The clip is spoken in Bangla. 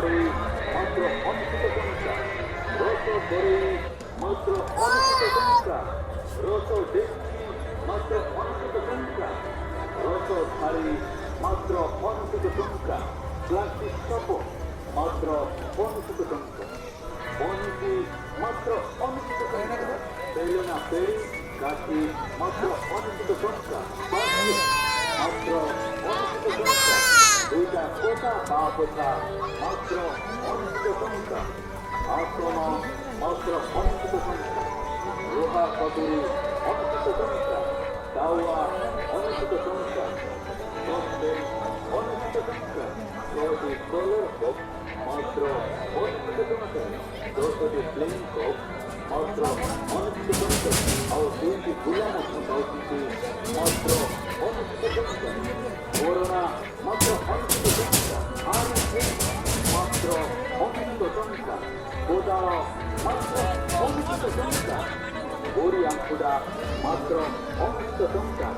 বড়ই মাত্র অনুষ্ঠিত সংখ্যা রস বড়ই মাত্র অনুষ্ঠিত সংখ্যা রস ডেকচি মাত্র অনুষ্ঠিত সংখ্যা রস থালি মাত্র অনুষ্ঠিত সংখ্যা প্লাস্টিক কাপ মাত্র অনুষ্ঠিত সংখ্যা বনটি মাত্র অনুষ্ঠিত সংখ্যা বেলুনা পেরি কাঠি মাত্র অনুষ্ঠিত সংখ্যা মাত্র অনুষ্ঠিত সংখ্যা দুইটা কোটা বা কোথা মাত্র অনুষ্ঠিত সংখ্যা আক্রমণ মাত্র অনুষ্ঠিত সংখ্যা লোহা কটুরি অনুষ্ঠিত সংখ্যা দাওয়া অনুষ্ঠিত সংখ্যা অনুষ্ঠিত সংখ্যা 6টি কলর কপ মাত্র অনুষ্ঠিত সংখ্যা 10টি প্লেন কপ মাত্র অনুষ্ঠিত সংখ্যা আর 2টি গুলা মতো কাউটি মাত্র অনুষ্ঠিত সংখ্যা করোনা মাত্র অনুষ্ঠিত সংখ্যা আর মাত্র অনুষ্ঠিত সংখ্যা কোদাল মাত্র অনুষ্ঠিত সংখ্যা গড়ি আঙ্কুডা মাত্র অনুষ্ঠিত সংখ্যা